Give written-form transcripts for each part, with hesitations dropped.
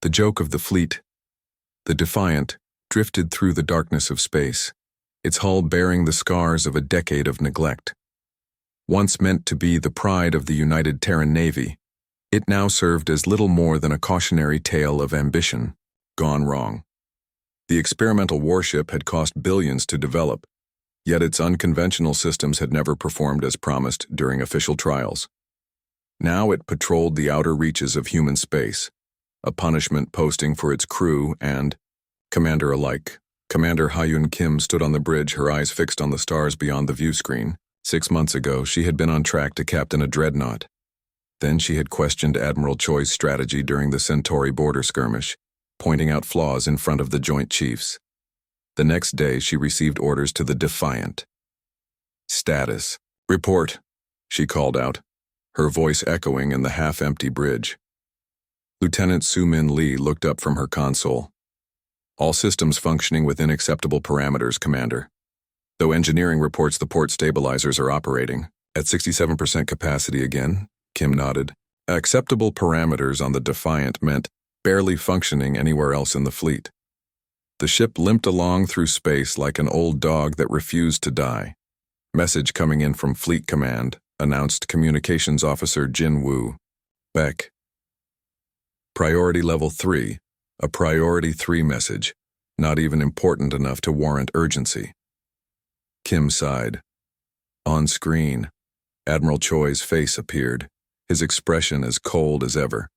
The joke of the fleet. The Defiant drifted through the darkness of space, its hull bearing the scars of a decade of neglect. Once meant to be the pride of the United Terran Navy, it now served as little more than a cautionary tale of ambition gone wrong. The experimental warship had cost billions to develop, yet its unconventional systems had never performed as promised during official trials. Now it patrolled the outer reaches of human space, a punishment posting for its crew and commander alike. Commander Ha-Yun Kim stood on the bridge, her eyes fixed on the stars beyond the view screen. 6 months ago, she had been on track to captain a dreadnought. Then she had questioned Admiral Choi's strategy during the Centauri border skirmish, pointing out flaws in front of the Joint Chiefs. The next day, she received orders to the Defiant. Status. Report, she called out, her voice echoing in the half-empty bridge. Lieutenant Su-Min Lee looked up from her console. All systems functioning within acceptable parameters, Commander. Though engineering reports the port stabilizers are operating at 67% capacity again, Kim nodded. Acceptable parameters on the Defiant meant barely functioning anywhere else in the fleet. The ship limped along through space like an old dog that refused to die. Message coming in from Fleet Command, announced Communications Officer Jin Woo. Beck. Priority Level 3, a Priority 3 message, not even important enough to warrant urgency. Kim sighed. On screen, Admiral Choi's face appeared, his expression as cold as ever.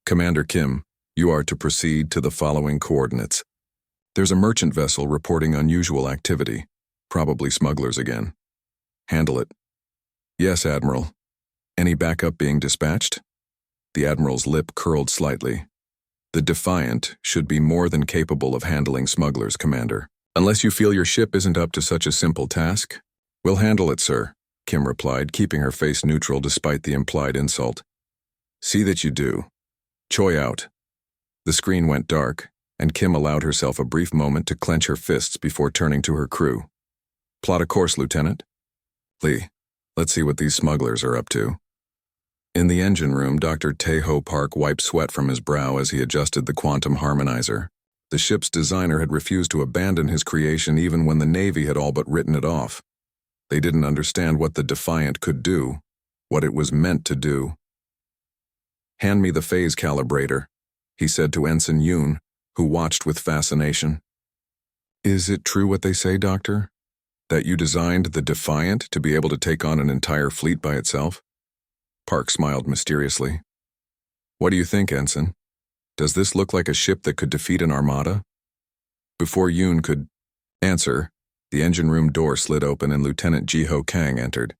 Commander Kim, you are to proceed to the following coordinates. There's a merchant vessel reporting unusual activity, probably smugglers again. Handle it. Yes, Admiral. Any backup being dispatched? The Admiral's lip curled slightly. The Defiant should be more than capable of handling smugglers, Commander. Unless you feel your ship isn't up to such a simple task. We'll handle it, sir, Kim replied, keeping her face neutral despite the implied insult. See that you do. Choi out. The screen went dark, and Kim allowed herself a brief moment to clench her fists before turning to her crew. Plot a course, Lieutenant. Lee, let's see what these smugglers are up to. In the engine room, Dr. Tae-Ho Park wiped sweat from his brow as he adjusted the quantum harmonizer. The ship's designer had refused to abandon his creation even when the Navy had all but written it off. They didn't understand what the Defiant could do, what it was meant to do. Hand me the phase calibrator, he said to Ensign Yoon, who watched with fascination. Is it true what they say, Doctor? That you designed the Defiant to be able to take on an entire fleet by itself? Park smiled mysteriously. What do you think, Ensign? Does this look like a ship that could defeat an armada? Before Yoon could answer, the engine room door slid open and Lieutenant Ji-Ho Kang entered.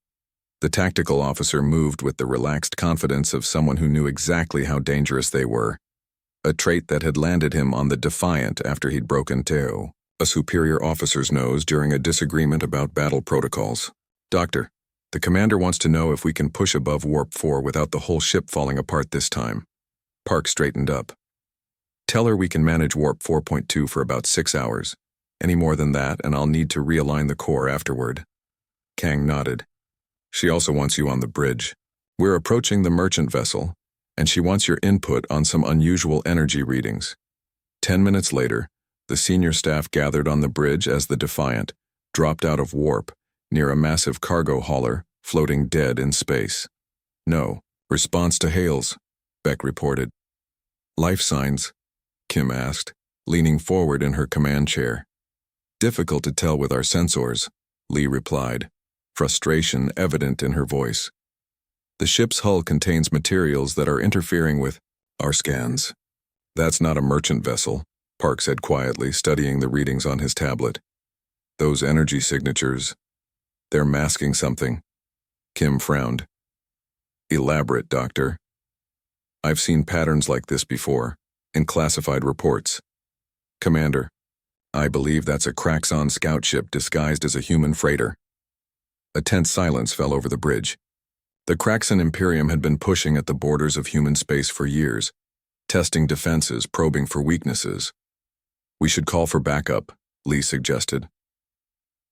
The tactical officer moved with the relaxed confidence of someone who knew exactly how dangerous they were, a trait that had landed him on the Defiant after he'd broken Teo, a superior officer's nose during a disagreement about battle protocols. Doctor, the commander wants to know if we can push above Warp 4 without the whole ship falling apart this time. Park straightened up. Tell her we can manage Warp 4.2 for about 6 hours. Any more than that, and I'll need to realign the core afterward. Kang nodded. She also wants you on the bridge. We're approaching the merchant vessel, and she wants your input on some unusual energy readings. 10 minutes later, the senior staff gathered on the bridge as the Defiant dropped out of warp near a massive cargo hauler floating dead in space. No. Response to hails, Beck reported. Life signs? Kim asked, leaning forward in her command chair. Difficult to tell with our sensors, Lee replied, frustration evident in her voice. The ship's hull contains materials that are interfering with our scans. That's not a merchant vessel, Park said quietly, studying the readings on his tablet. Those energy signatures, they're masking something. Kim frowned. Elaborate, Doctor. I've seen patterns like this before, in classified reports. Commander, I believe that's a Kraxon scout ship disguised as a human freighter. A tense silence fell over the bridge. The Kraxon Imperium had been pushing at the borders of human space for years, testing defenses, probing for weaknesses. We should call for backup, Lee suggested.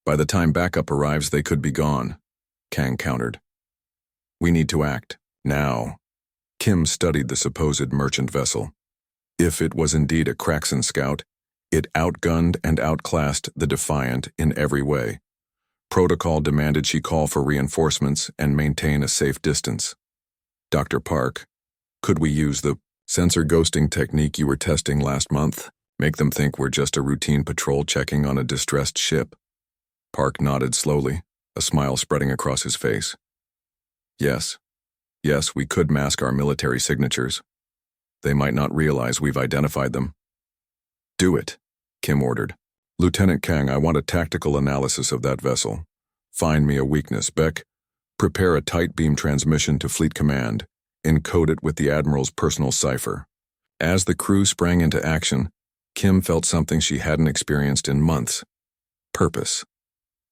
By the time backup arrives, they could be gone, Kang countered. We need to act, now. Kim studied the supposed merchant vessel. If it was indeed a Kraxan scout, it outgunned and outclassed the Defiant in every way. Protocol demanded she call for reinforcements and maintain a safe distance. Dr. Park, could we use the sensor ghosting technique you were testing last month? Make them think we're just a routine patrol checking on a distressed ship. Park nodded slowly, a smile spreading across his face. Yes, we could mask our military signatures. They might not realize we've identified them. Do it, Kim ordered. Lieutenant Kang, I want a tactical analysis of that vessel. Find me a weakness, Beck. Prepare a tight beam transmission to Fleet Command. Encode it with the Admiral's personal cipher. As the crew sprang into action, Kim felt something she hadn't experienced in months. Purpose.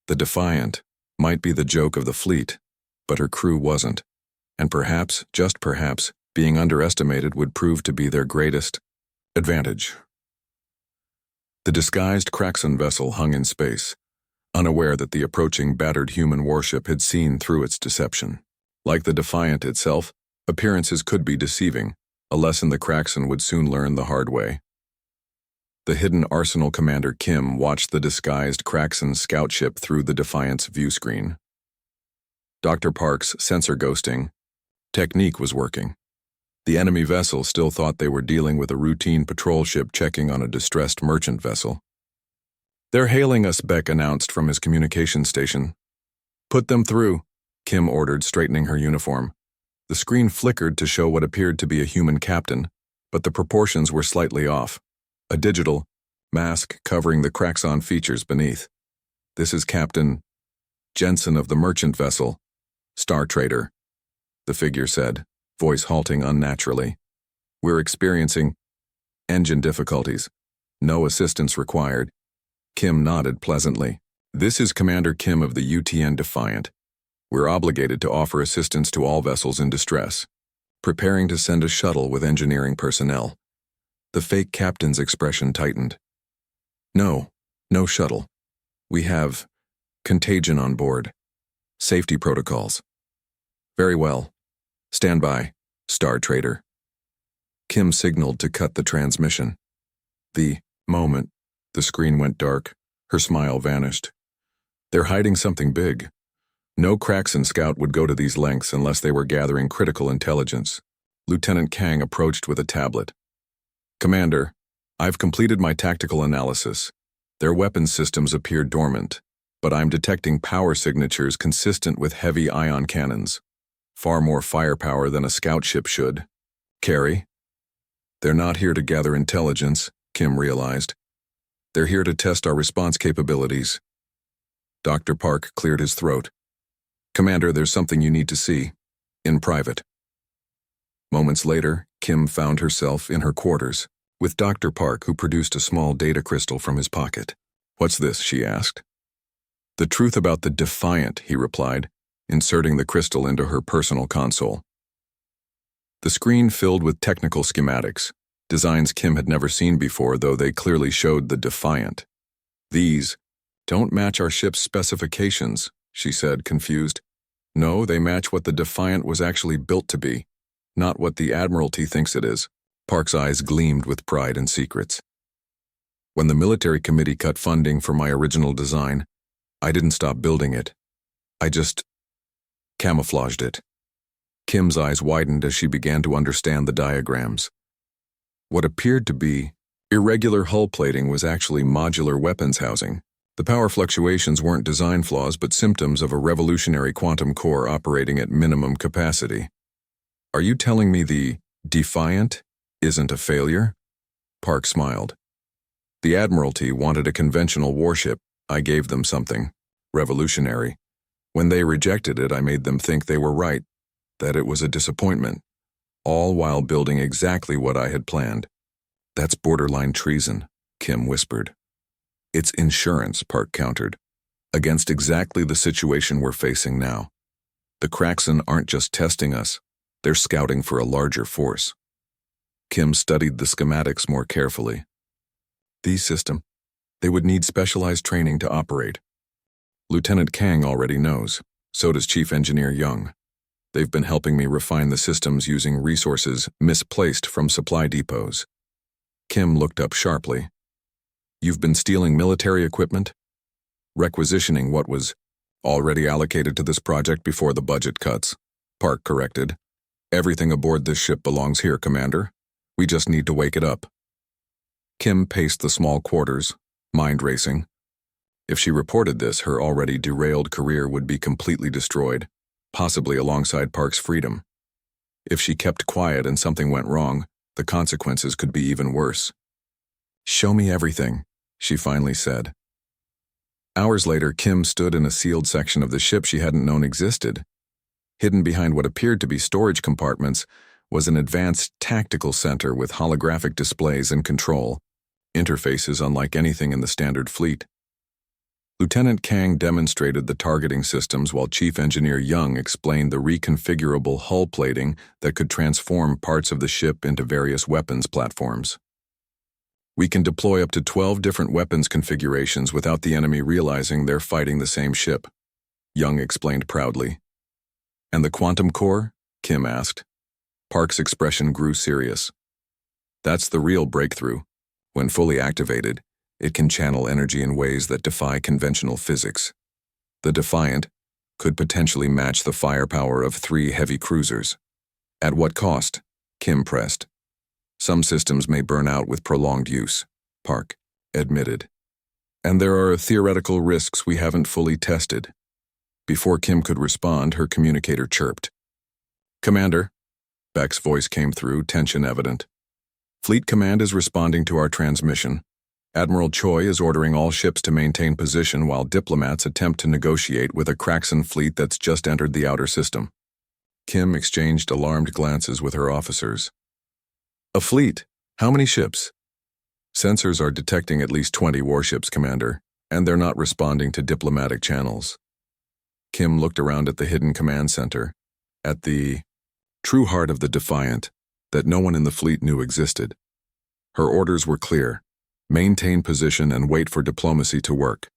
The Defiant might be the joke of the fleet, but her crew wasn't. And perhaps, just perhaps, being underestimated would prove to be their greatest advantage. The disguised Kraxan vessel hung in space, unaware that the approaching battered human warship had seen through its deception. Like the Defiant itself, appearances could be deceiving, a lesson the Kraxan would soon learn the hard way. The hidden Arsenal Commander Kim watched the disguised Kraxan scout ship through the Defiant's view screen. Dr. Park's sensor ghosting technique was working. The enemy vessel still thought they were dealing with a routine patrol ship checking on a distressed merchant vessel. They're hailing us, Beck announced from his communication station. Put them through, Kim ordered, straightening her uniform. The screen flickered to show what appeared to be a human captain, but the proportions were slightly off. A digital mask covering the Kraxan features beneath. This is Captain Jensen of the merchant vessel, Star Trader, the figure said, voice halting unnaturally. We're experiencing engine difficulties. No assistance required. Kim nodded pleasantly. This is Commander Kim of the UTN Defiant. We're obligated to offer assistance to all vessels in distress. Preparing to send a shuttle with engineering personnel. The fake captain's expression tightened. No shuttle. We have contagion on board. Safety protocols. Very well. Stand by, Star Trader. Kim signaled to cut the transmission. The moment the screen went dark, her smile vanished. They're hiding something big. No Kraxan scout would go to these lengths unless they were gathering critical intelligence. Lieutenant Kang approached with a tablet. Commander, I've completed my tactical analysis. Their weapons systems appear dormant, but I'm detecting power signatures consistent with heavy ion cannons. Far more firepower than a scout ship should carry. They're not here to gather intelligence, Kim realized. They're here to test our response capabilities. Dr. Park cleared his throat. Commander, there's something you need to see. In private. Moments later, Kim found herself in her quarters, with Dr. Park, who produced a small data crystal from his pocket. What's this? She asked. The truth about the Defiant, he replied, inserting the crystal into her personal console. The screen filled with technical schematics, designs Kim had never seen before, though they clearly showed the Defiant. These don't match our ship's specifications, she said, confused. No, they match what the Defiant was actually built to be, not what the Admiralty thinks it is. Park's eyes gleamed with pride and secrets. When the military committee cut funding for my original design, I didn't stop building it. I just camouflaged it. Kim's eyes widened as she began to understand the diagrams. What appeared to be irregular hull plating was actually modular weapons housing. The power fluctuations weren't design flaws but symptoms of a revolutionary quantum core operating at minimum capacity. Are you telling me the Defiant isn't a failure? Park smiled. The Admiralty wanted a conventional warship. I gave them something revolutionary. When they rejected it, I made them think they were right, that it was a disappointment, all while building exactly what I had planned. That's borderline treason, Kim whispered. It's insurance, Park countered, against exactly the situation we're facing now. The Kraxan aren't just testing us, they're scouting for a larger force. Kim studied the schematics more carefully. These systems, they would need specialized training to operate. Lieutenant Kang already knows, so does Chief Engineer Young. They've been helping me refine the systems using resources misplaced from supply depots. Kim looked up sharply. You've been stealing military equipment? Requisitioning what was already allocated to this project before the budget cuts, Park corrected. Everything aboard this ship belongs here, Commander. We just need to wake it up. Kim paced the small quarters, mind racing. If she reported this, her already derailed career would be completely destroyed, possibly alongside Park's freedom. If she kept quiet and something went wrong, the consequences could be even worse. Show me everything, she finally said. Hours later, Kim stood in a sealed section of the ship she hadn't known existed. Hidden behind what appeared to be storage compartments was an advanced tactical center with holographic displays and control, interfaces unlike anything in the standard fleet. Lieutenant Kang demonstrated the targeting systems while Chief Engineer Young explained the reconfigurable hull plating that could transform parts of the ship into various weapons platforms. We can deploy up to 12 different weapons configurations without the enemy realizing they're fighting the same ship, Young explained proudly. And the quantum core? Kim asked. Park's expression grew serious. That's the real breakthrough. When fully activated, it can channel energy in ways that defy conventional physics. The Defiant could potentially match the firepower of 3 heavy cruisers. At what cost? Kim pressed. Some systems may burn out with prolonged use, Park admitted. And there are theoretical risks we haven't fully tested. Before Kim could respond, her communicator chirped. Commander, Beck's voice came through, tension evident. Fleet Command is responding to our transmission. Admiral Choi is ordering all ships to maintain position while diplomats attempt to negotiate with a Kraxan fleet that's just entered the outer system. Kim exchanged alarmed glances with her officers. A fleet? How many ships? Sensors are detecting at least 20 warships, Commander, and they're not responding to diplomatic channels. Kim looked around at the hidden command center, at the true heart of the Defiant that no one in the fleet knew existed. Her orders were clear. Maintain position and wait for diplomacy to work.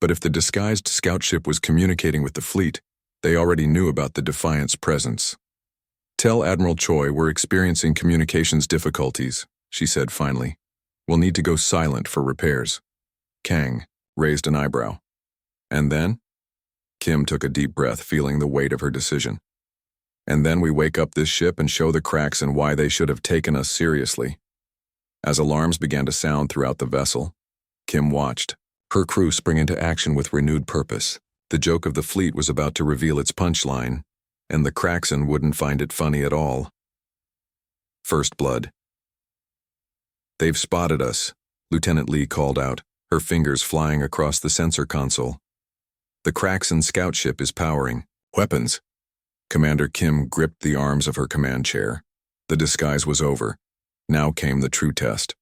But if the disguised scout ship was communicating with the fleet, they already knew about the Defiant's presence. Tell Admiral Choi we're experiencing communications difficulties, she said finally. We'll need to go silent for repairs. Kang raised an eyebrow. And then? Kim took a deep breath, feeling the weight of her decision. And then we wake up this ship and show the Kraxan why they should have taken us seriously. As alarms began to sound throughout the vessel, Kim watched, her crew spring into action with renewed purpose. The joke of the fleet was about to reveal its punchline, and the Kraxan wouldn't find it funny at all. First blood. They've spotted us, Lieutenant Lee called out, her fingers flying across the sensor console. The Kraxan scout ship is powering. Weapons. Commander Kim gripped the arms of her command chair. The disguise was over. Now came the true test.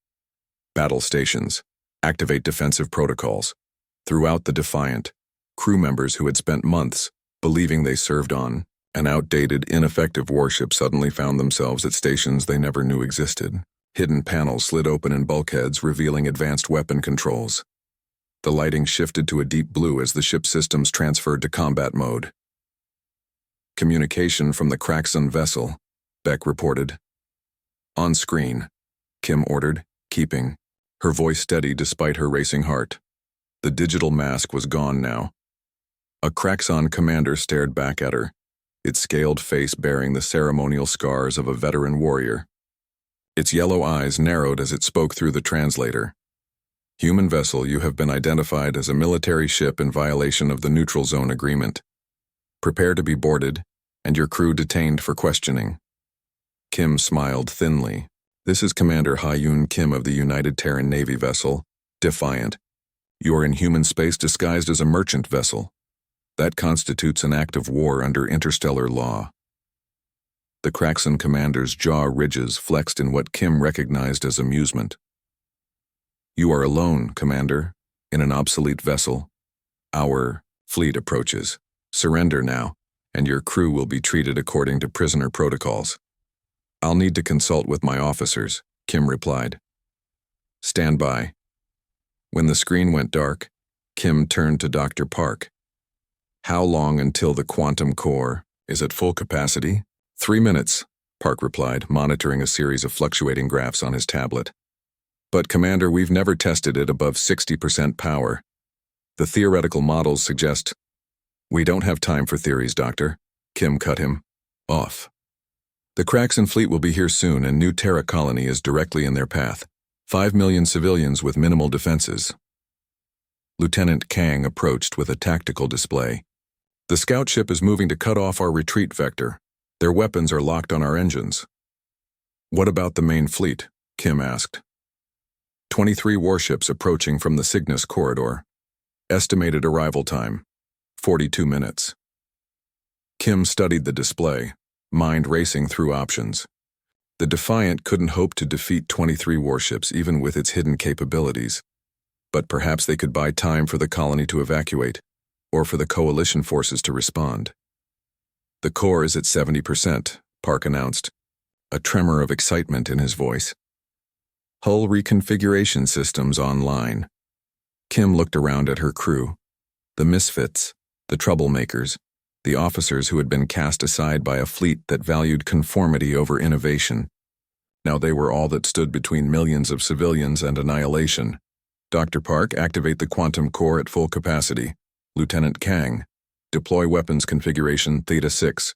Battle stations. Activate defensive protocols. Throughout the Defiant, crew members who had spent months believing they served on an outdated, ineffective warship suddenly found themselves at stations they never knew existed. Hidden panels slid open in bulkheads, revealing advanced weapon controls. The lighting shifted to a deep blue as the ship's systems transferred to combat mode. Communication from the Kraxan vessel, Beck reported. On screen, Kim ordered, keeping her voice steady despite her racing heart. The digital mask was gone now. A Kraxan commander stared back at her, its scaled face bearing the ceremonial scars of a veteran warrior. Its yellow eyes narrowed as it spoke through the translator. Human vessel, you have been identified as a military ship in violation of the Neutral Zone Agreement. Prepare to be boarded, and your crew detained for questioning. Kim smiled thinly. This is Commander Ha-Yoon Kim of the United Terran Navy vessel, Defiant. You are in human space disguised as a merchant vessel. That constitutes an act of war under interstellar law. The Kraxan commander's jaw ridges flexed in what Kim recognized as amusement. You are alone, Commander, in an obsolete vessel. Our fleet approaches. Surrender now, and your crew will be treated according to prisoner protocols. I'll need to consult with my officers, Kim replied. Stand by. When the screen went dark, Kim turned to Dr. Park. How long until the quantum core is at full capacity? 3 minutes, Park replied, monitoring a series of fluctuating graphs on his tablet. But, Commander, we've never tested it above 60% power. The theoretical models suggest— We don't have time for theories, Doctor. Kim cut him off. The Kraxan fleet will be here soon, and New Terra colony is directly in their path. 5 million civilians with minimal defenses. Lieutenant Kang approached with a tactical display. The scout ship is moving to cut off our retreat vector. Their weapons are locked on our engines. What about the main fleet? Kim asked. 23 warships approaching from the Cygnus corridor. Estimated arrival time, 42 minutes. Kim studied the display, mind racing through options. The Defiant couldn't hope to defeat 23 warships even with its hidden capabilities. But perhaps they could buy time for the colony to evacuate, or for the coalition forces to respond. The core is at 70%, Park announced, a tremor of excitement in his voice. Hull reconfiguration systems online. Kim looked around at her crew. The misfits, the troublemakers, the officers who had been cast aside by a fleet that valued conformity over innovation. Now they were all that stood between millions of civilians and annihilation. Dr. Park, activate the quantum core at full capacity. Lieutenant Kang, deploy weapons configuration Theta 6.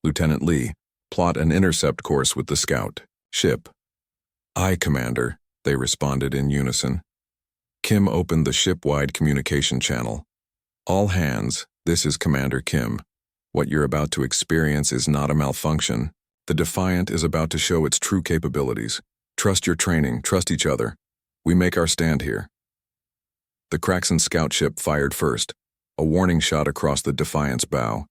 Lieutenant Lee, plot an intercept course with the scout ship. Aye, Commander, they responded in unison. Kim opened the ship-wide communication channel. All hands, this is Commander Kim. What you're about to experience is not a malfunction. The Defiant is about to show its true capabilities. Trust your training, trust each other. We make our stand here. The Kraxan scout ship fired first, a warning shot across the Defiant's bow.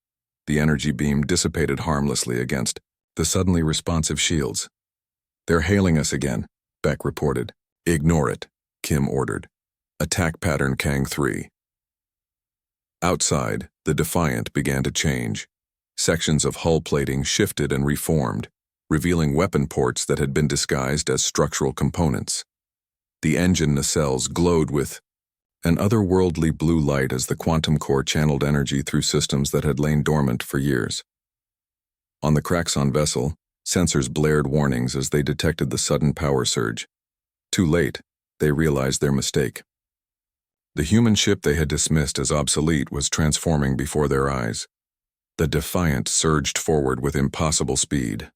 The energy beam dissipated harmlessly against the suddenly responsive shields. They're hailing us again, Beck reported. Ignore it, Kim ordered. Attack pattern Kang 3. Outside, the Defiant began to change. Sections of hull plating shifted and reformed, revealing weapon ports that had been disguised as structural components. The engine nacelles glowed with an otherworldly blue light as the quantum core channeled energy through systems that had lain dormant for years. On the Kraxan vessel, sensors blared warnings as they detected the sudden power surge. Too late, they realized their mistake. The human ship they had dismissed as obsolete was transforming before their eyes. The Defiant surged forward with impossible speed.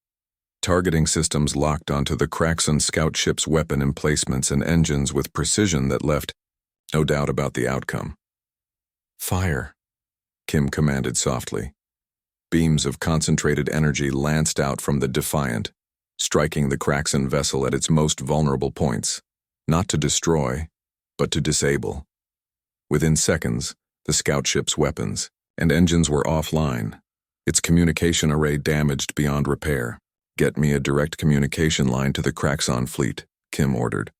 Targeting systems locked onto the Kraxan scout ship's weapon emplacements and engines with precision that left no doubt about the outcome. Fire, Kim commanded softly. Beams of concentrated energy lanced out from the Defiant, striking the Kraxan vessel at its most vulnerable points, not to destroy, but to disable. Within seconds, the scout ship's weapons and engines were offline, its communication array damaged beyond repair. Get me a direct communication line to the Kraxan fleet, Kim ordered.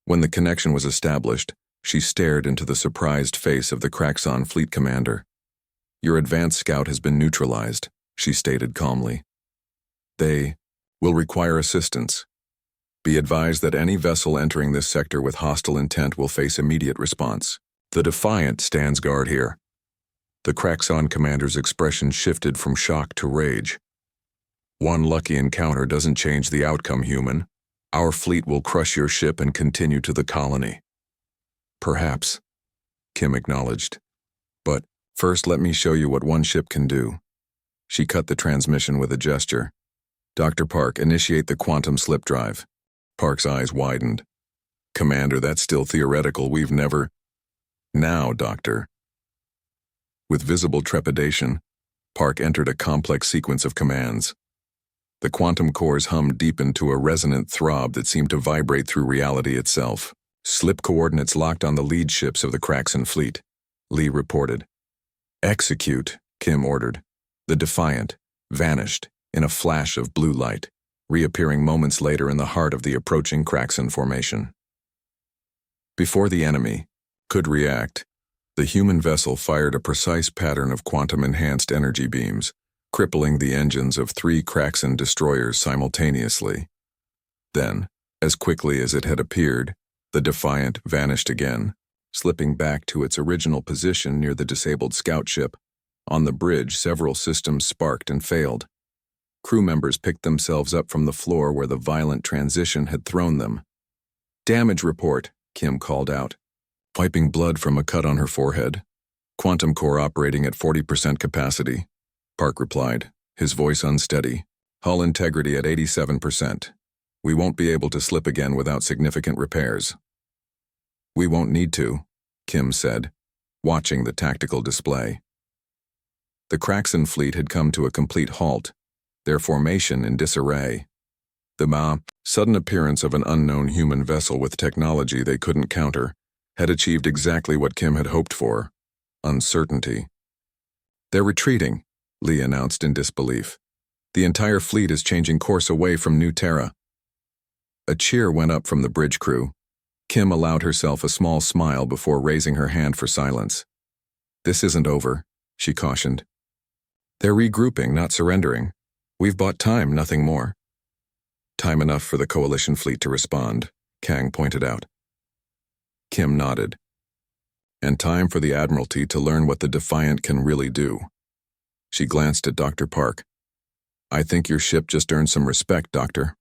When the connection was established, she stared into the surprised face of the Kraxan fleet commander. Your advanced scout has been neutralized, she stated calmly. They will require assistance. Be advised that any vessel entering this sector with hostile intent will face immediate response. The Defiant stands guard here. The Kraxan commander's expression shifted from shock to rage. One lucky encounter doesn't change the outcome, human. Our fleet will crush your ship and continue to the colony. Perhaps, Kim acknowledged. But first let me show you what one ship can do. She cut the transmission with a gesture. Dr. Park, initiate the quantum slip drive. Park's eyes widened. Commander, that's still theoretical. We've never— Now, Doctor. With visible trepidation, Park entered a complex sequence of commands. The quantum cores hummed deep into a resonant throb that seemed to vibrate through reality itself. Slip coordinates locked on the lead ships of the Kraxan fleet, Lee reported. Execute, Kim ordered. The Defiant vanished in a flash of blue light, reappearing moments later in the heart of the approaching Kraxan formation. Before the enemy could react, the human vessel fired a precise pattern of quantum-enhanced energy beams, crippling the engines of 3 Kraxan destroyers simultaneously. Then, as quickly as it had appeared, the Defiant vanished again, slipping back to its original position near the disabled scout ship. On the bridge, several systems sparked and failed. Crew members picked themselves up from the floor where the violent transition had thrown them. Damage report, Kim called out, wiping blood from a cut on her forehead. Quantum core operating at 40% capacity, Park replied, his voice unsteady. Hull integrity at 87%. We won't be able to slip again without significant repairs. We won't need to, Kim said, watching the tactical display. The Kraxan fleet had come to a complete halt, their formation in disarray. The sudden appearance of an unknown human vessel with technology they couldn't counter had achieved exactly what Kim had hoped for: uncertainty. They're retreating, Lee announced in disbelief. The entire fleet is changing course away from New Terra. A cheer went up from the bridge crew. Kim allowed herself a small smile before raising her hand for silence. This isn't over, she cautioned. They're regrouping, not surrendering. We've bought time, nothing more. Time enough for the Coalition fleet to respond, Kang pointed out. Kim nodded. And time for the Admiralty to learn what the Defiant can really do. She glanced at Dr. Park. I think your ship just earned some respect, Doctor.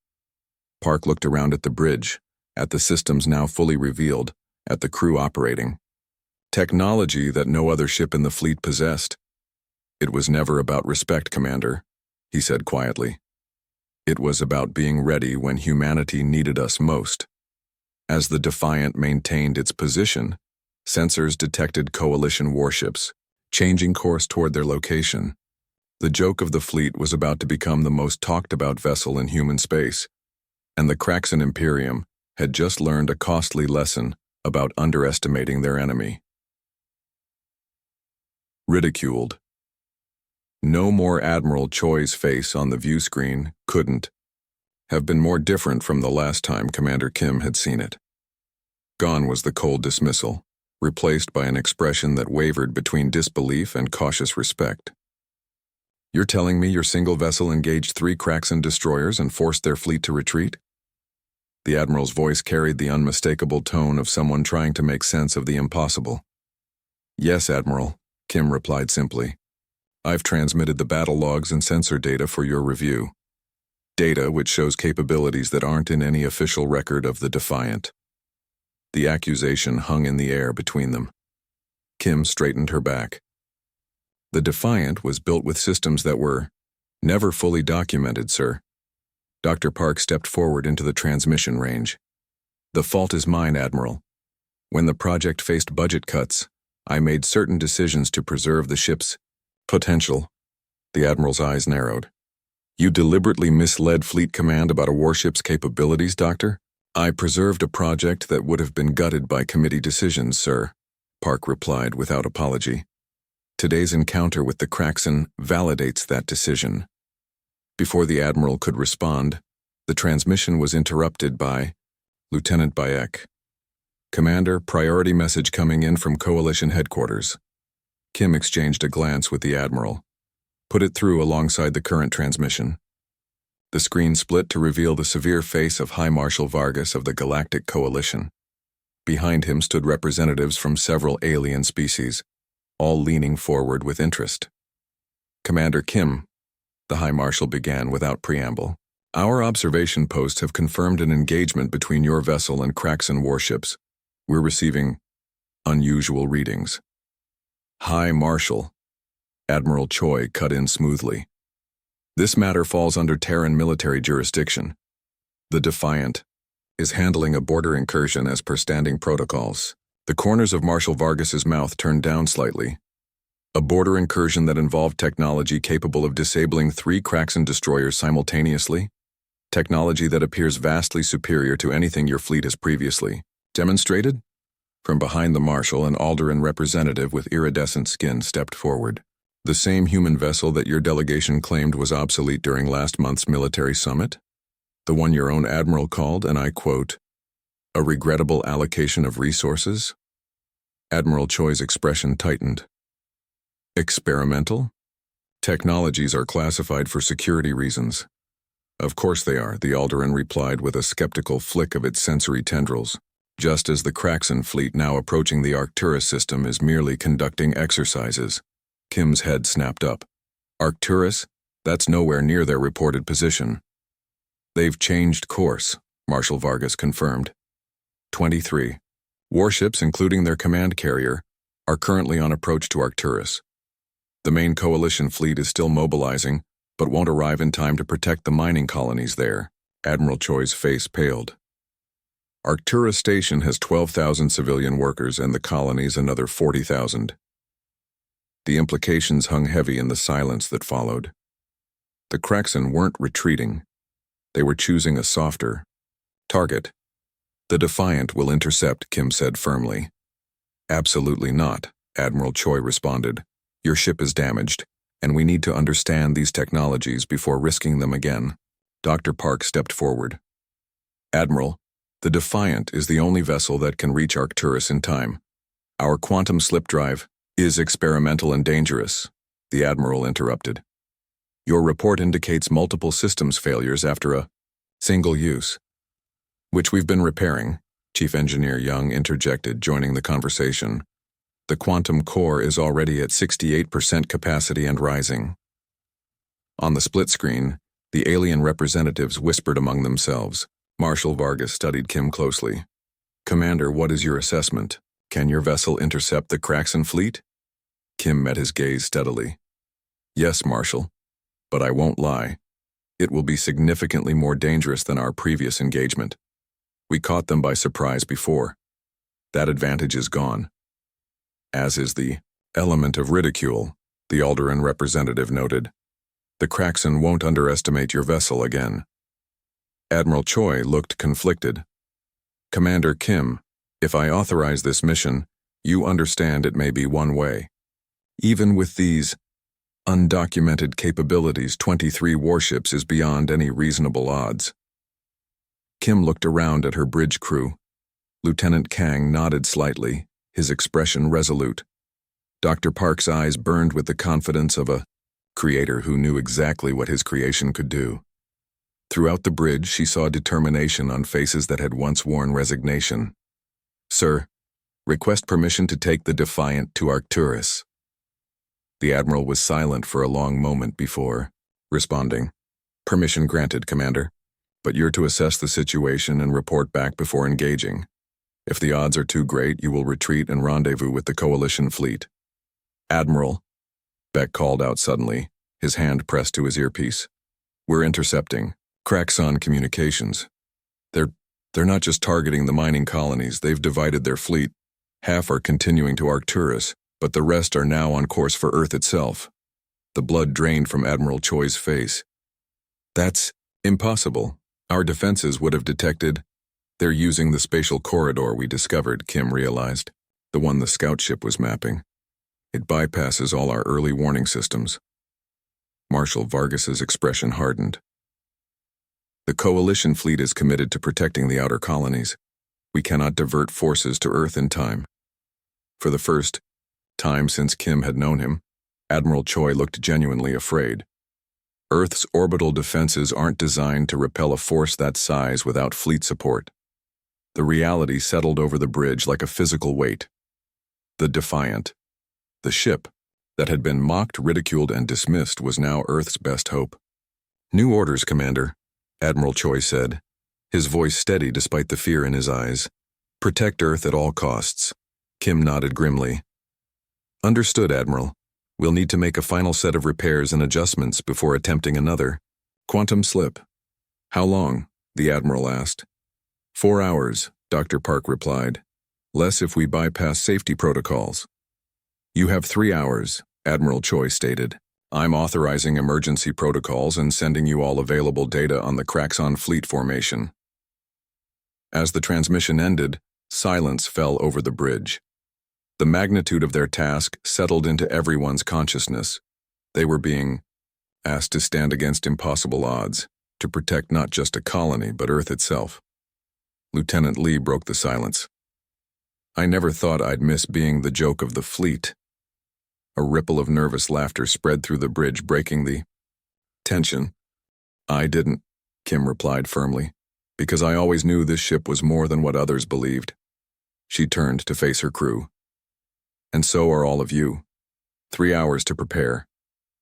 Park looked around at the bridge, at the systems now fully revealed, at the crew operating. Technology that no other ship in the fleet possessed. It was never about respect, Commander, he said quietly. It was about being ready when humanity needed us most. As the Defiant maintained its position, sensors detected Coalition warships, changing course toward their location. The joke of the fleet was about to become the most talked-about vessel in human space, and the Kraxan Imperium had just learned a costly lesson about underestimating their enemy. Ridiculed. No more Admiral Choi's face on the view screen couldn't have been more different from the last time Commander Kim had seen it. Gone was the cold dismissal, replaced by an expression that wavered between disbelief and cautious respect. You're telling me your single vessel engaged 3 Kraxan destroyers and forced their fleet to retreat? The Admiral's voice carried the unmistakable tone of someone trying to make sense of the impossible. Yes, Admiral, Kim replied simply. I've transmitted the battle logs and sensor data for your review. Data which shows capabilities that aren't in any official record of the Defiant. The accusation hung in the air between them. Kim straightened her back. The Defiant was built with systems that were never fully documented, sir. Dr. Park stepped forward into the transmission range. The fault is mine, Admiral. When the project faced budget cuts, I made certain decisions to preserve the ship's potential. The Admiral's eyes narrowed. You deliberately misled Fleet Command about a warship's capabilities, Doctor? I preserved a project that would have been gutted by committee decisions, sir, Park replied without apology. Today's encounter with the Kraxan validates that decision. Before the Admiral could respond, the transmission was interrupted by Lieutenant Bayek. Commander, priority message coming in from Coalition headquarters. Kim exchanged a glance with the Admiral. Put it through alongside the current transmission. The screen split to reveal the severe face of High Marshal Vargas of the Galactic Coalition. Behind him stood representatives from several alien species, all leaning forward with interest. Commander Kim, the High Marshal began without preamble. Our observation posts have confirmed an engagement between your vessel and Kraxan warships. We're receiving unusual readings. High Marshal, Admiral Choi cut in smoothly. This matter falls under Terran military jurisdiction. The Defiant is handling a border incursion as per standing protocols. The corners of Marshal Vargas's mouth turned down slightly. A border incursion that involved technology capable of disabling 3 Kraxan destroyers simultaneously? Technology that appears vastly superior to anything your fleet has previously demonstrated? From behind the Marshal, an Alderaan representative with iridescent skin stepped forward. The same human vessel that your delegation claimed was obsolete during last month's military summit? The one your own Admiral called, and I quote, a regrettable allocation of resources? Admiral Choi's expression tightened. Experimental? Technologies are classified for security reasons. Of course they are, the Alderaan replied with a skeptical flick of its sensory tendrils. Just as the Kraxan fleet now approaching the Arcturus system is merely conducting exercises. Kim's head snapped up. Arcturus? That's nowhere near their reported position. They've changed course, Marshal Vargas confirmed. 23. Warships, including their command carrier, are currently on approach to Arcturus. The main coalition fleet is still mobilizing, but won't arrive in time to protect the mining colonies there. Admiral Choi's face paled. Arcturus Station has 12,000 civilian workers and the colonies another 40,000. The implications hung heavy in the silence that followed. The Kraxan weren't retreating. They were choosing a softer target. The Defiant will intercept, Kim said firmly. Absolutely not, Admiral Choi responded. Your ship is damaged, and we need to understand these technologies before risking them again. Dr. Park stepped forward. Admiral, the Defiant is the only vessel that can reach Arcturus in time. Our quantum slip drive is experimental and dangerous, the Admiral interrupted. Your report indicates multiple systems failures after a single use, which we've been repairing, Chief Engineer Young interjected, joining the conversation. The quantum core is already at 68% capacity and rising. On the split screen, the alien representatives whispered among themselves. Marshal Vargas studied Kim closely. Commander, what is your assessment? Can your vessel intercept the Kraxan fleet? Kim met his gaze steadily. Yes, Marshal, but I won't lie. It will be significantly more dangerous than our previous engagement. We caught them by surprise before. That advantage is gone. As is the element of ridicule, the Alderaan representative noted. The Kraxan won't underestimate your vessel again. Admiral Choi looked conflicted. Commander Kim, if I authorize this mission, you understand it may be one way. Even with these undocumented capabilities, 23 warships is beyond any reasonable odds. Kim looked around at her bridge crew. Lieutenant Kang nodded slightly, his expression resolute. Dr. Park's eyes burned with the confidence of a creator who knew exactly what his creation could do. Throughout the bridge, she saw determination on faces that had once worn resignation. Sir, request permission to take the Defiant to Arcturus. The Admiral was silent for a long moment before responding. Permission granted, Commander, but you're to assess the situation and report back before engaging. If the odds are too great, you will retreat and rendezvous with the Coalition fleet. Admiral, Beck called out suddenly, his hand pressed to his earpiece. We're intercepting Kraxan communications. They're not just targeting the mining colonies, they've divided their fleet. Half are continuing to Arcturus, but the rest are now on course for Earth itself. The blood drained from Admiral Choi's face. That's impossible. Our defenses would have detected. They're using the spatial corridor we discovered, Kim realized, the one the scout ship was mapping. It bypasses all our early warning systems. Marshal Vargas's expression hardened. The Coalition fleet is committed to protecting the outer colonies. We cannot divert forces to Earth in time. For the first time since Kim had known him, Admiral Choi looked genuinely afraid. Earth's orbital defenses aren't designed to repel a force that size without fleet support. The reality settled over the bridge like a physical weight. The Defiant, the ship that had been mocked, ridiculed, and dismissed, was now Earth's best hope. New orders, Commander, Admiral Choi said, his voice steady despite the fear in his eyes. Protect Earth at all costs. Kim nodded grimly. Understood, Admiral. We'll need to make a final set of repairs and adjustments before attempting another quantum slip. How long? The Admiral asked. 4 hours, Dr. Park replied. Less if we bypass safety protocols. You have 3 hours, Admiral Choi stated. I'm authorizing emergency protocols and sending you all available data on the Kraxan fleet formation. As the transmission ended, silence fell over the bridge. The magnitude of their task settled into everyone's consciousness. They were being asked to stand against impossible odds, to protect not just a colony but Earth itself. Lieutenant Lee broke the silence. I never thought I'd miss being the joke of the fleet. A ripple of nervous laughter spread through the bridge, breaking the tension. I didn't, Kim replied firmly, because I always knew this ship was more than what others believed. She turned to face her crew. And so are all of you. 3 hours to prepare.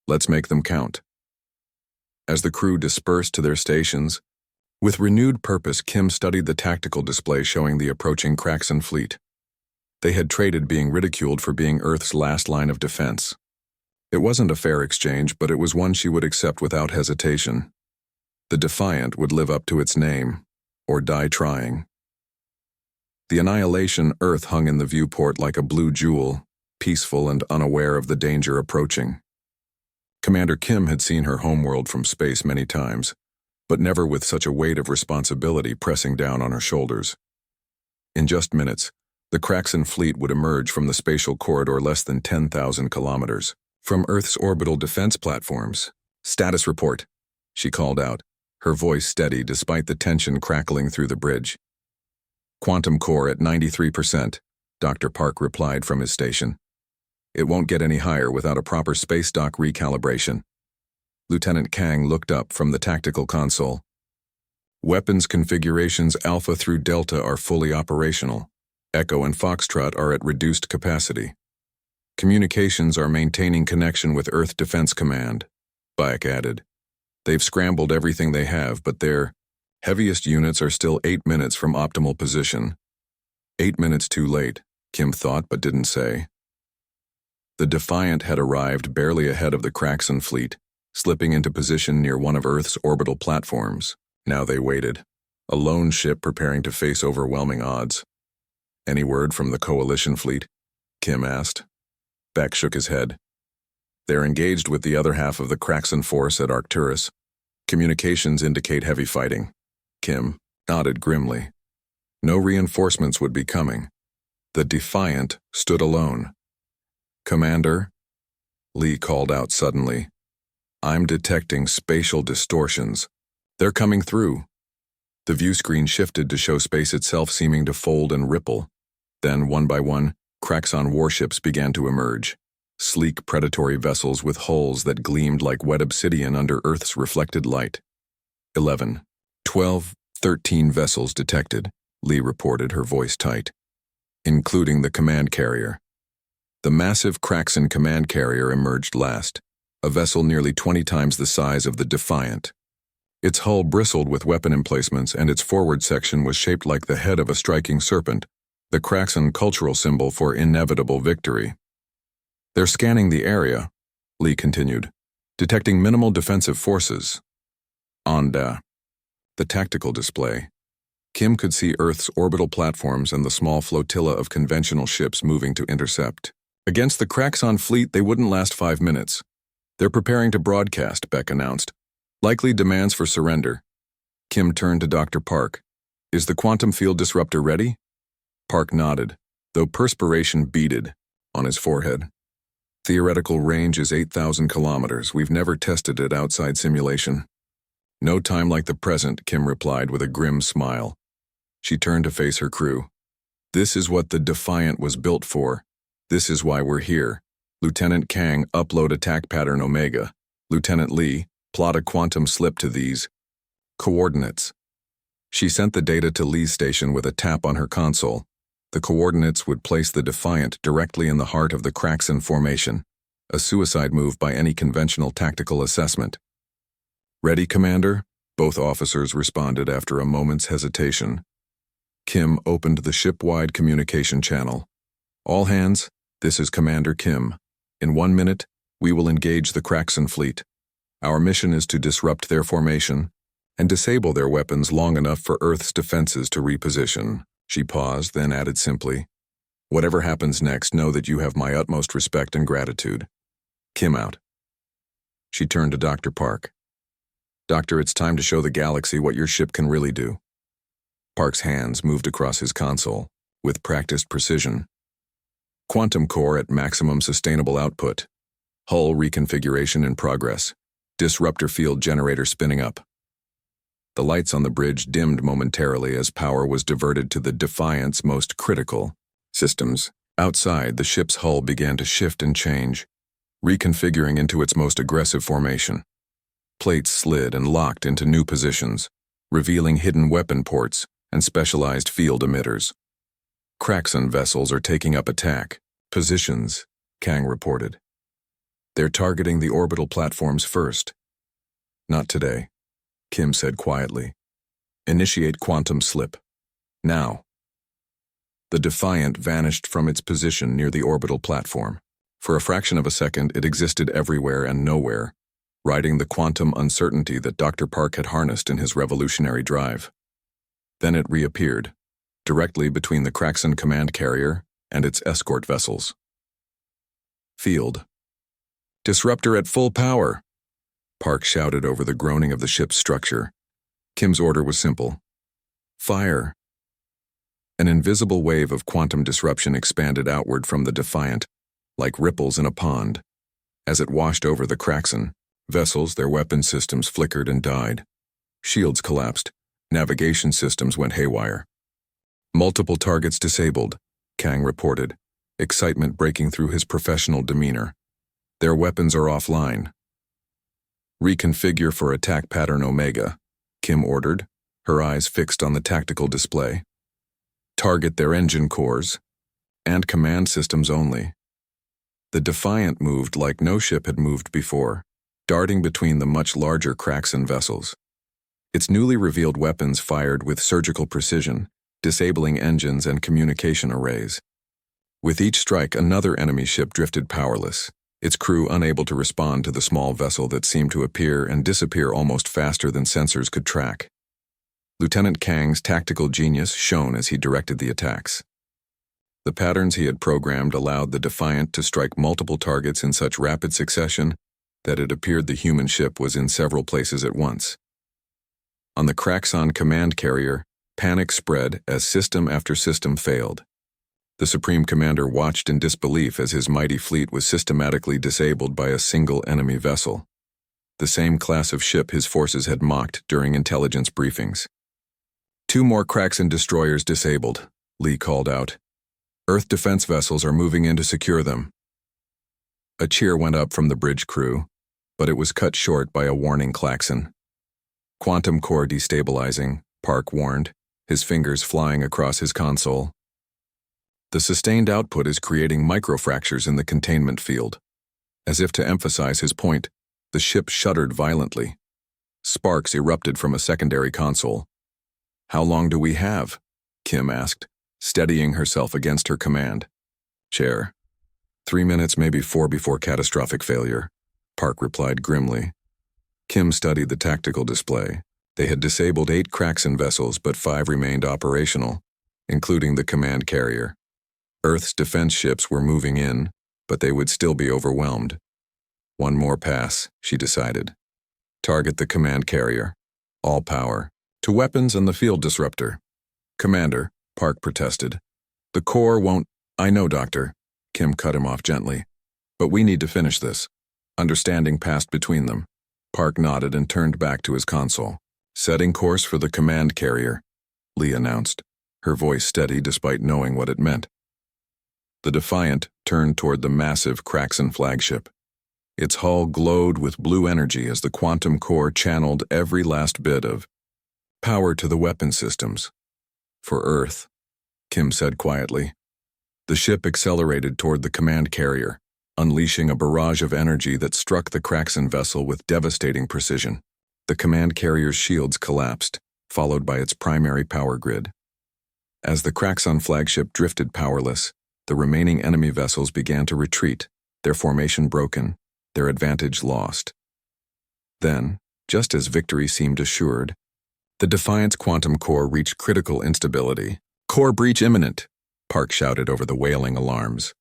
Let's make them count. As the crew dispersed to their stations, With renewed purpose, Kim studied the tactical display showing the approaching Kraxan fleet. They had traded being ridiculed for being Earth's last line of defense. It wasn't a fair exchange, but it was one she would accept without hesitation. The Defiant would live up to its name, or die trying. The Annihilation Earth hung in the viewport like a blue jewel, peaceful and unaware of the danger approaching. Commander Kim had seen her homeworld from space many times, but never with such a weight of responsibility pressing down on her shoulders. In just minutes, the Kraxan fleet would emerge from the spatial corridor less than 10,000 kilometers from Earth's orbital defense platforms. "Status report," she called out, her voice steady despite the tension crackling through the bridge. "Quantum core at 93%, Dr. Park replied from his station. "It won't get any higher without a proper space dock recalibration." Lieutenant Kang looked up from the tactical console. "Weapons configurations Alpha through Delta are fully operational. Echo and Foxtrot are at reduced capacity. Communications are maintaining connection with Earth Defense Command," Bayek added. "They've scrambled everything they have, but their heaviest units are still 8 minutes from optimal position." 8 minutes too late, Kim thought but didn't say. The Defiant had arrived barely ahead of the Kraxan fleet, slipping into position near one of Earth's orbital platforms. Now they waited, a lone ship preparing to face overwhelming odds. "Any word from the Coalition fleet?" Kim asked. Beck shook his head. "They're engaged with the other half of the Kraxan force at Arcturus. Communications indicate heavy fighting." Kim nodded grimly. No reinforcements would be coming. The Defiant stood alone. "Commander," Lee called out suddenly, "I'm detecting spatial distortions. They're coming through." The view screen shifted to show space itself seeming to fold and ripple. Then, one by one, Kraxan warships began to emerge. Sleek predatory vessels with hulls that gleamed like wet obsidian under Earth's reflected light. 11, 12, 13 vessels detected, Lee reported, her voice tight, including the command carrier. The massive Kraxan command carrier emerged last, a vessel nearly 20 times the size of the Defiant. Its hull bristled with weapon emplacements, and its forward section was shaped like the head of a striking serpent, the Kraxan cultural symbol for inevitable victory. "They're scanning the area," Lee continued, "detecting minimal defensive forces." On the tactical display, Kim could see Earth's orbital platforms and the small flotilla of conventional ships moving to intercept. "Against the Kraxan fleet, they wouldn't last 5 minutes. They're preparing to broadcast," Beck announced. "Likely demands for surrender." Kim turned to Dr. Park. "Is the quantum field disruptor ready?" Park nodded, though perspiration beaded on his forehead. "Theoretical range is 8,000 kilometers. We've never tested it outside simulation." "No time like the present," Kim replied with a grim smile. She turned to face her crew. "This is what the Defiant was built for. This is why we're here. Lieutenant Kang, upload attack pattern Omega. Lieutenant Lee, plot a quantum slip to these coordinates." She sent the data to Lee's station with a tap on her console. The coordinates would place the Defiant directly in the heart of the Kraxan formation, a suicide move by any conventional tactical assessment. "Ready, Commander?" Both officers responded after a moment's hesitation. Kim opened the ship-wide communication channel. "All hands, this is Commander Kim. In 1 minute, we will engage the Kraxan fleet. Our mission is to disrupt their formation and disable their weapons long enough for Earth's defenses to reposition." She paused, then added simply, "Whatever happens next, know that you have my utmost respect and gratitude." Kim out. She turned to Dr. Park. "Doctor, it's time to show the galaxy what your ship can really do." Park's hands moved across his console, with practiced precision. "Quantum core at maximum sustainable output. Hull reconfiguration in progress. Disruptor field generator spinning up." The lights on the bridge dimmed momentarily as power was diverted to the Defiant's most critical systems. Outside, the ship's hull began to shift and change, reconfiguring into its most aggressive formation. Plates slid and locked into new positions, revealing hidden weapon ports and specialized field emitters. "Kraxan vessels are taking up attack positions," Kang reported. "They're targeting the orbital platforms first." "Not today," Kim said quietly. Initiate quantum slip. Now. The Defiant vanished from its position near the orbital platform. For a fraction of a second, it existed everywhere and nowhere, riding the quantum uncertainty that Dr. Park had harnessed in his revolutionary drive. Then it reappeared, directly between the Kraxon command carrier and its escort vessels. Field. Disruptor at full power, Park shouted over the groaning of the ship's structure. Kim's order was simple. Fire. An invisible wave of quantum disruption expanded outward from the Defiant, like ripples in a pond. As it washed over the Kraxon, vessels, their weapon systems flickered and died. Shields collapsed. Navigation systems went haywire. Multiple targets disabled, Kang reported, excitement breaking through his professional demeanor. Their weapons are offline. Reconfigure for attack pattern Omega, Kim ordered, her eyes fixed on the tactical display. Target their engine cores, and command systems only. The Defiant moved like no ship had moved before, darting between the much larger Kraxon vessels. Its newly revealed weapons fired with surgical precision, disabling engines and communication arrays. With each strike, another enemy ship drifted powerless, its crew unable to respond to the small vessel that seemed to appear and disappear almost faster than sensors could track. Lieutenant Kang's tactical genius shone as he directed the attacks. The patterns he had programmed allowed the Defiant to strike multiple targets in such rapid succession that it appeared the human ship was in several places at once. On the Kraxon command carrier, panic spread as system after system failed. The Supreme Commander watched in disbelief as his mighty fleet was systematically disabled by a single enemy vessel, the same class of ship his forces had mocked during intelligence briefings. 2 more Kraxon destroyers disabled, Lee called out. Earth defense vessels are moving in to secure them. A cheer went up from the bridge crew, but it was cut short by a warning klaxon. Quantum core destabilizing, Park warned, his fingers flying across his console. The sustained output is creating microfractures in the containment field. As if to emphasize his point, the ship shuddered violently. Sparks erupted from a secondary console. How long do we have? Kim asked, steadying herself against her command. Chair. 3 minutes, maybe 4 before catastrophic failure, Park replied grimly. Kim studied the tactical display. They had disabled 8 Kraxon vessels, but 5 remained operational, including the command carrier. Earth's defense ships were moving in, but they would still be overwhelmed. 1 more pass, she decided. Target the command carrier. All power. To weapons and the field disruptor. Commander, Park protested. The core won't— I know, Doctor. Kim cut him off gently. But we need to finish this. Understanding passed between them. Park nodded and turned back to his console. Setting course for the command carrier, Lee announced, her voice steady despite knowing what it meant. The Defiant turned toward the massive Kraxon flagship. Its hull glowed with blue energy as the quantum core channeled every last bit of power to the weapon systems. For Earth, Kim said quietly. The ship accelerated toward the command carrier, unleashing a barrage of energy that struck the Kraxon vessel with devastating precision. The command carrier's shields collapsed, followed by its primary power grid. As the Kraxon flagship drifted powerless, the remaining enemy vessels began to retreat, their formation broken, their advantage lost. Then, just as victory seemed assured, the Defiant's quantum core reached critical instability. Core breach imminent, Park shouted over the wailing alarms.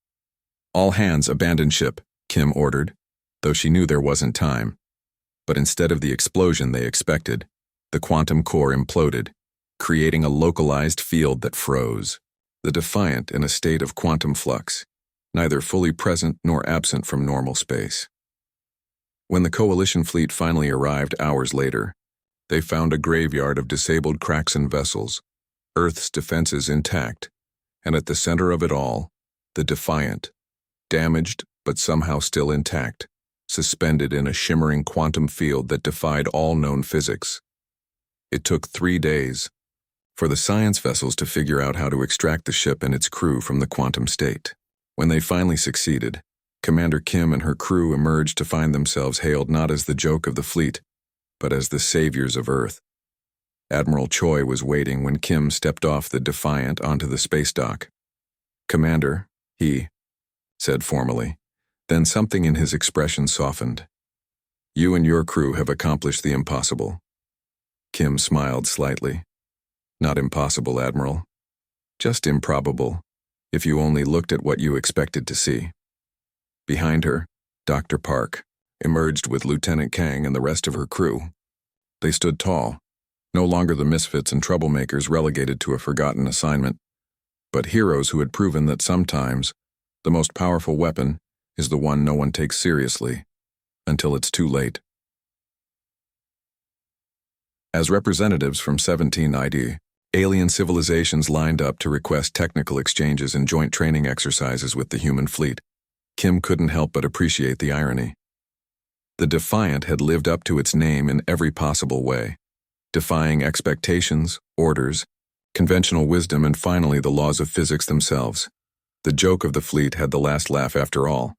All hands abandon ship, Kim ordered, though she knew there wasn't time. But instead of the explosion they expected, the quantum core imploded, creating a localized field that froze. The Defiant in a state of quantum flux, neither fully present nor absent from normal space. When the Coalition fleet finally arrived hours later, they found a graveyard of disabled Kraxon vessels, Earth's defenses intact, and at the center of it all, the Defiant, damaged but somehow still intact, suspended in a shimmering quantum field that defied all known physics. It took 3 days for the science vessels to figure out how to extract the ship and its crew from the quantum state. When they finally succeeded, Commander Kim and her crew emerged to find themselves hailed not as the joke of the fleet, but as the saviors of Earth. Admiral Choi was waiting when Kim stepped off the Defiant onto the space dock. "Commander," he said formally. Then something in his expression softened. "You and your crew have accomplished the impossible." Kim smiled slightly. "Not impossible, Admiral. Just improbable, if you only looked at what you expected to see." Behind her, Dr. Park emerged with Lieutenant Kang and the rest of her crew. They stood tall, no longer the misfits and troublemakers relegated to a forgotten assignment, but heroes who had proven that sometimes the most powerful weapon is the one no one takes seriously, until it's too late. As representatives from 17ID, alien civilizations lined up to request technical exchanges and joint training exercises with the human fleet, Kim couldn't help but appreciate the irony. The Defiant had lived up to its name in every possible way, defying expectations, orders, conventional wisdom, and finally the laws of physics themselves. The joke of the fleet had the last laugh after all.